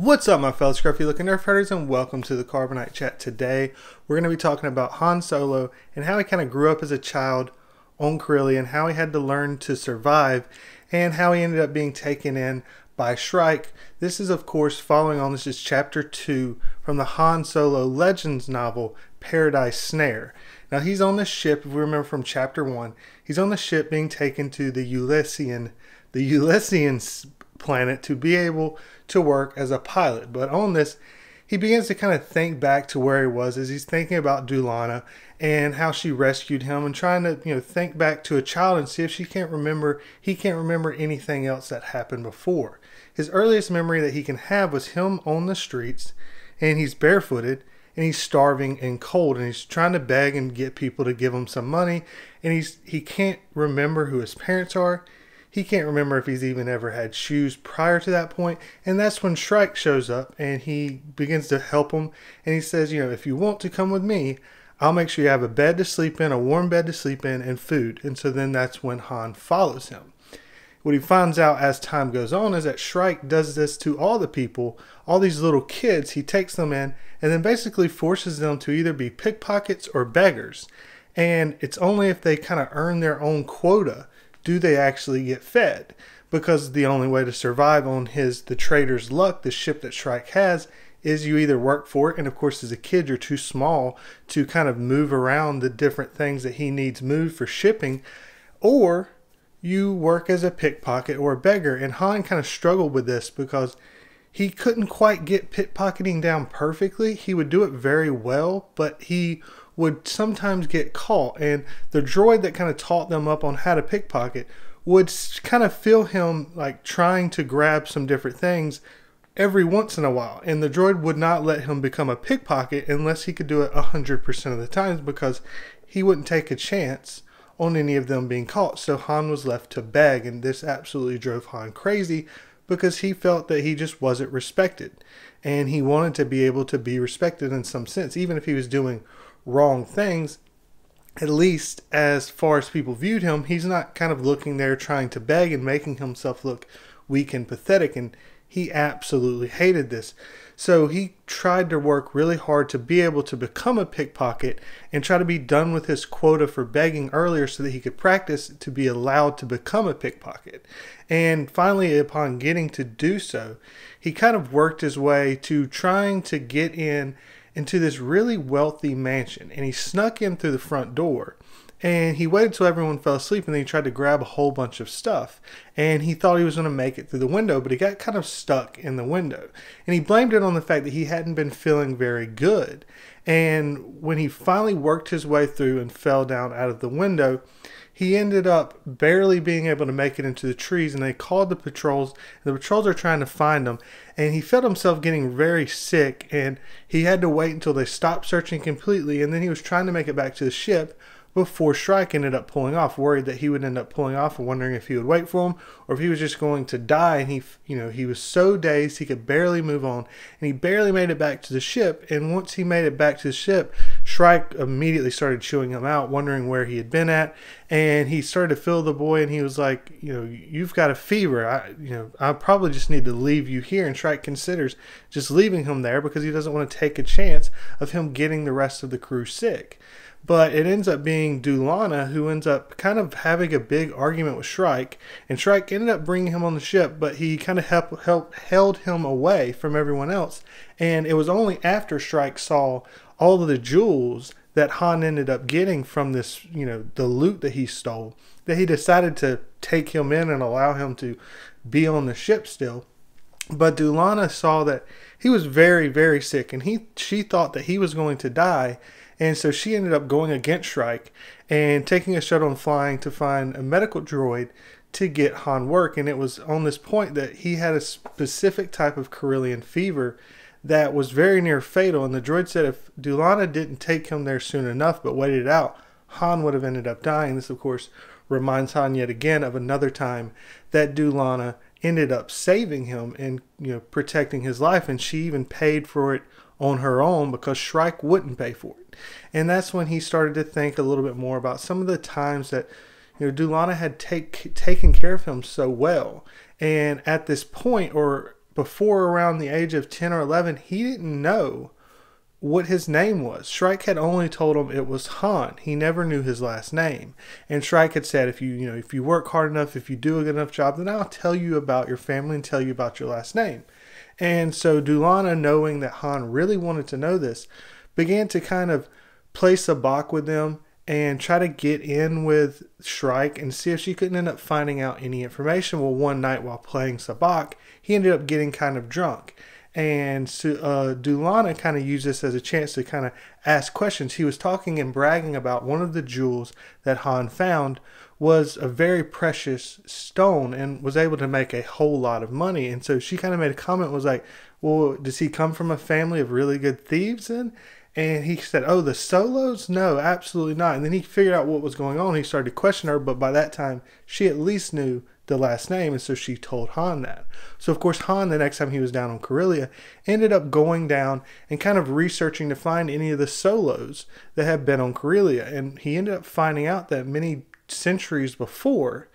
What's up, my fellow scruffy looking nerf herders, and welcome to the Carbonite Chat. Today we're going to be talking about Han Solo and how he kind of grew up as a child on Corellia, how he had to learn to survive, and how he ended up being taken in by Shrike. This is, of course, following on. This is chapter 2 from the Han Solo Legends novel Paradise Snare. Now he's on this ship, if we remember from chapter 1, he's on the ship being taken to the Elysian planet to be able to work as a pilot. But on this, he begins to kind of think back to where he was as he's thinking about Dulana and how she rescued him, and trying to think back to a child and see if he can't remember anything else that happened before. His earliest memory that he can have was him on the streets, and he's barefooted and he's starving and cold, and he's trying to beg and get people to give him some money, and he can't remember who his parents are. He can't remember if he's even ever had shoes prior to that point. And that's when Shrike shows up and he begins to help him. And he says, if you want to come with me, I'll make sure you have a bed to sleep in, a warm bed to sleep in, and food. And so then that's when Han follows him. What he finds out as time goes on is that Shrike does this to all the people, all these little kids. He takes them in and then basically forces them to either be pickpockets or beggars. And it's only if they kind of earn their own quota do they actually get fed, because the only way to survive on the trader's luck, the ship that Shrike has, is you either work for it, and of course as a kid you're too small to kind of move around the different things that he needs moved for shipping, or you work as a pickpocket or a beggar. And Han kind of struggled with this because he couldn't quite get pickpocketing down perfectly. He would do it very well, but he would sometimes get caught, and the droid that kind of taught them up on how to pickpocket would kind of feel him like trying to grab some different things every once in a while, and the droid would not let him become a pickpocket unless he could do it 100% of the times, because he wouldn't take a chance on any of them being caught. So Han was left to beg, and this absolutely drove Han crazy because he felt that he just wasn't respected, and he wanted to be able to be respected in some sense, even if he was doing wrong things. At least as far as people viewed him, he's not kind of looking there trying to beg and making himself look weak and pathetic, and he absolutely hated this. So he tried to work really hard to be able to become a pickpocket and try to be done with his quota for begging earlier so that he could practice to be allowed to become a pickpocket. And finally, upon getting to do so, he kind of worked his way to trying to get into this really wealthy mansion, and he snuck in through the front door, and he waited till everyone fell asleep, and then he tried to grab a whole bunch of stuff, and he thought he was going to make it through the window, but he got kind of stuck in the window, and he blamed it on the fact that he hadn't been feeling very good. And when he finally worked his way through and fell down out of the window, he ended up barely being able to make it into the trees, and they called the patrols, and the patrols are trying to find him, and he felt himself getting very sick, and he had to wait until they stopped searching completely, and then he was trying to make it back to the ship before Shrike ended up pulling off, worried that he would end up pulling off and wondering if he would wait for him or if he was just going to die. And he was so dazed he could barely move on, and he barely made it back to the ship. And once he made it back to the ship, Shrike immediately started chewing him out, wondering where he had been at, and he started to feel the boy, and he was like, you've got a fever. I probably just need to leave you here. And Shrike considers just leaving him there because he doesn't want to take a chance of him getting the rest of the crew sick. But it ends up being Dulana who ends up kind of having a big argument with Shrike, and Shrike ended up bringing him on the ship, but he kind of held him away from everyone else. And it was only after Shrike saw all of the jewels that Han ended up getting from this, the loot that he stole, that he decided to take him in and allow him to be on the ship still. But Dulana saw that he was very, very sick, and she thought that he was going to die. And so she ended up going against Shrike and taking a shuttle and flying to find a medical droid to get Han work. And it was on this point that he had a specific type of Corellian fever that was very near fatal. And the droid said if Dulana didn't take him there soon enough but waited it out, Han would have ended up dying. This, of course, reminds Han yet again of another time that Dulana ended up saving him and protecting his life. And she even paid for it on her own because Shrike wouldn't pay for it. And that's when he started to think a little bit more about some of the times that Dulana had taken care of him so well. And at this point, or before around the age of 10 or 11, he didn't know what his name was. Shrike had only told him it was Han. He never knew his last name. And Shrike had said, if you work hard enough, if you do a good enough job, then I'll tell you about your family and tell you about your last name. And so Dulana, knowing that Han really wanted to know this, began to kind of play sabacc with them and try to get in with Shrike and see if she couldn't end up finding out any information. Well, one night while playing sabacc, he ended up getting kind of drunk. And Dulana kind of used this as a chance to kind of ask questions. He was talking and bragging about one of the jewels that Han found was a very precious stone and was able to make a whole lot of money. And so she kind of made a comment, was like, well, does he come from a family of really good thieves then? And he said, oh, the Solos? No, absolutely not. And then he figured out what was going on. He started to question her, but by that time, she at least knew the last name, and so she told Han that. So, of course, Han, the next time he was down on Corellia, ended up going down and kind of researching to find any of the Solos that had been on Corellia. And he ended up finding out that many centuries before,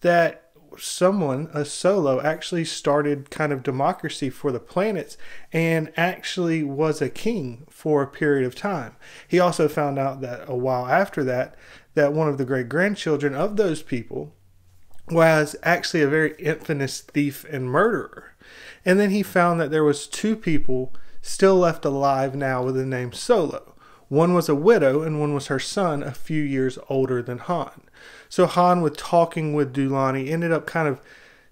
that a Solo, actually started kind of democracy for the planets and actually was a king for a period of time. He also found out that a while after that, that one of the great-grandchildren of those people was actually a very infamous thief and murderer. And then he found that there was 2 people still left alive now with the name Solo. One was a widow and one was her son, a few years older than Han. So Han, with talking with Dulani, ended up kind of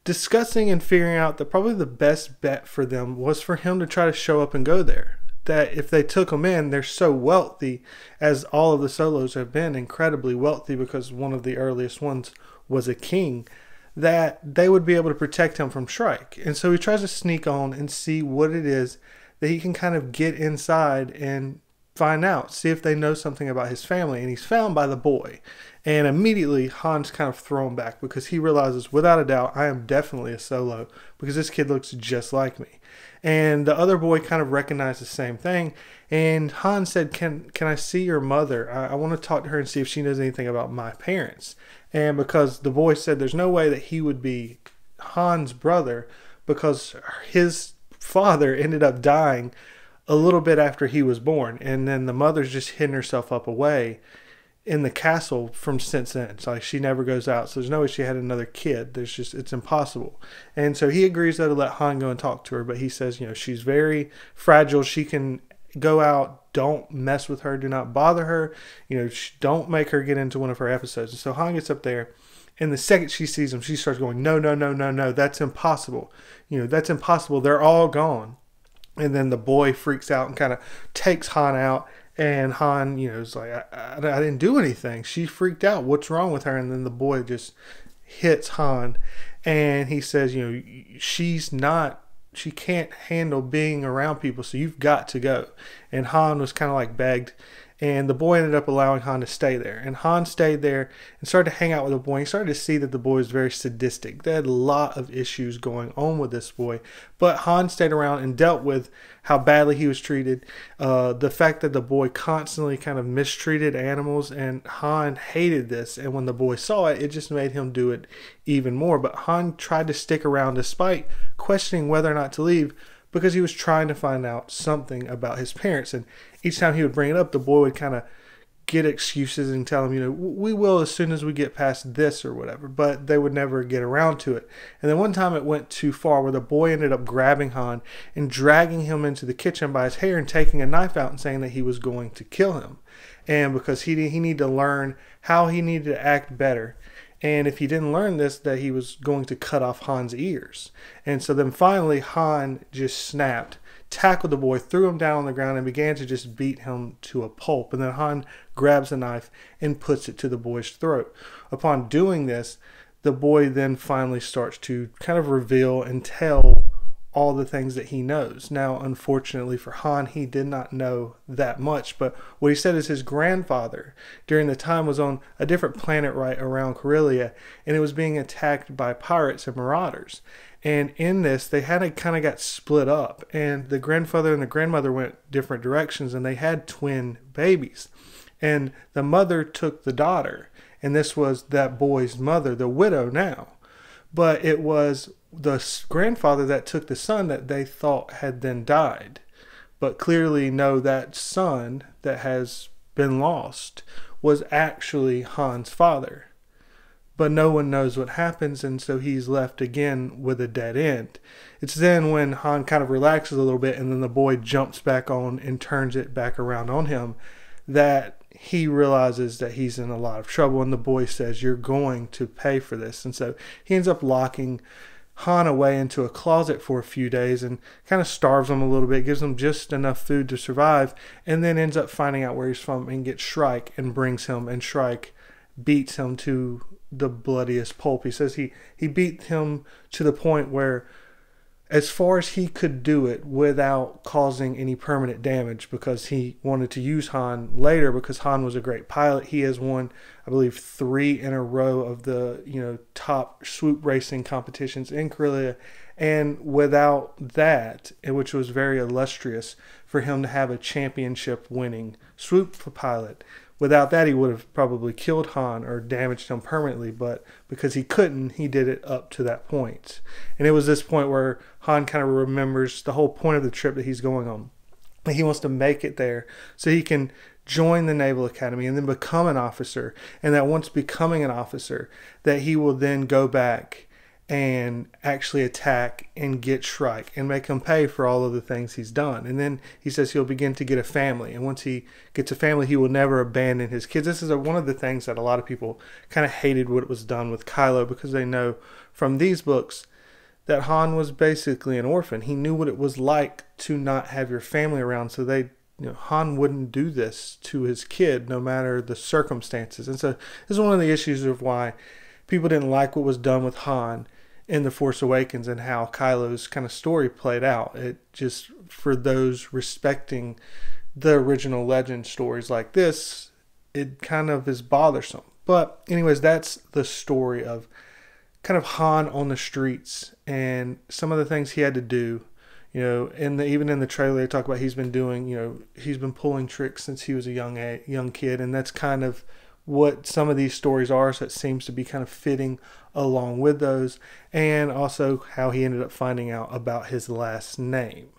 discussing and figuring out that probably the best bet for them was for him to try to show up and go there. That if they took him in, they're so wealthy, as all of the Solos have been incredibly wealthy because one of the earliest ones was a king, that they would be able to protect him from Shrike. And so he tries to sneak on and see what it is that he can kind of get inside and find out, see if they know something about his family. And he's found by the boy. And immediately Han's kind of thrown back because he realizes, without a doubt, I am definitely a Solo because this kid looks just like me. And the other boy kind of recognized the same thing. And Han said, can I see your mother? I want to talk to her and see if she knows anything about my parents. And because the boy said there's no way that he would be Han's brother because his father ended up dying a little bit after he was born. And then the mother's just hidden herself up away in the castle from since then. It's like she never goes out. So there's no way she had another kid. It's impossible. And so he agrees though to let Han go and talk to her. But he says, she's very fragile. She can go out. Don't mess with her. Do not bother her. Don't make her get into one of her episodes. And so Han gets up there. And the second she sees him, she starts going, no, no, no, no, no. That's impossible. That's impossible. They're all gone. And then the boy freaks out and kind of takes Han out. And Han, is like, I didn't do anything. She freaked out. What's wrong with her? And then the boy just hits Han. And he says, she can't handle being around people. So you've got to go. And Han was kind of like begged. And the boy ended up allowing Han to stay there. And Han stayed there and started to hang out with the boy. He started to see that the boy was very sadistic. They had a lot of issues going on with this boy. But Han stayed around and dealt with how badly he was treated. The fact that the boy constantly kind of mistreated animals. And Han hated this. And when the boy saw it, it just made him do it even more. But Han tried to stick around despite questioning whether or not to leave, because he was trying to find out something about his parents. And each time he would bring it up, the boy would kind of get excuses and tell him, we will as soon as we get past this or whatever. But they would never get around to it. And then one time it went too far where the boy ended up grabbing Han and dragging him into the kitchen by his hair and taking a knife out and saying that he was going to kill him. And because he needed to learn how he needed to act better. And if he didn't learn this, that he was going to cut off Han's ears. And so then finally Han just snapped, tackled the boy, threw him down on the ground, and began to just beat him to a pulp. And then Han grabs a knife and puts it to the boy's throat. Upon doing this, the boy then finally starts to kind of reveal and tell all the things that he knows. Now, unfortunately for Han, he did not know that much, but what he said is his grandfather during the time was on a different planet right around Corellia, and it was being attacked by pirates and marauders. And in this, they had kind of got split up, and the grandfather and the grandmother went different directions, and they had twin babies. And the mother took the daughter, and this was that boy's mother, the widow now. but it was the grandfather that took the son that they thought had then died. But clearly, no, that son that has been lost was actually Han's father. But no one knows what happens, and so he's left again with a dead end. It's then when Han kind of relaxes a little bit, and then the boy jumps back on and turns it back around on him, that he realizes that he's in a lot of trouble, and the boy says, "You're going to pay for this." And so he ends up locking Han away into a closet for a few days and kind of starves him a little bit, gives him just enough food to survive, and then ends up finding out where he's from and gets Shrike and brings him, and Shrike beats him to the bloodiest pulp. He says he beat him to the point where, as far as he could do it without causing any permanent damage, because he wanted to use Han later, because Han was a great pilot. He has won, I believe, 3 in a row of the top swoop racing competitions in Korea, and without that, which was very illustrious for him to have a championship winning swoop pilot, without that, he would have probably killed Han or damaged him permanently, but because he couldn't, he did it up to that point. And it was this point where Han kind of remembers the whole point of the trip that he's going on. He wants to make it there so he can join the Naval Academy and then become an officer. And that once becoming an officer, that he will then go back and actually attack and get Shrike and make him pay for all of the things he's done. And then he says he'll begin to get a family. And once he gets a family, he will never abandon his kids. This is one of the things that a lot of people kind of hated what was done with Kylo, because they know from these books that Han was basically an orphan. He knew what it was like to not have your family around, so Han wouldn't do this to his kid no matter the circumstances. And so this is one of the issues of why people didn't like what was done with Han in The Force Awakens and how Kylo's kind of story played out. It just, for those respecting the original legend stories like this, it kind of is bothersome. But anyways, that's the story of kind of Han on the streets and some of the things he had to do. Even in the trailer, they talk about he's been doing, he's been pulling tricks since he was a young kid, and that's kind of what some of these stories are, so it seems to be kind of fitting along with those, and also how he ended up finding out about his last name.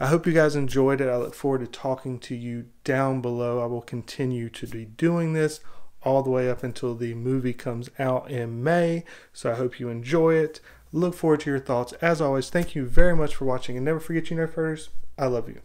I hope you guys enjoyed it. I look forward to talking to you down below. I will continue to be doing this all the way up until the movie comes out in May, so I hope you enjoy it. Look forward to your thoughts. As always, thank you very much for watching, and never forget, you Nerdfighters, I love you.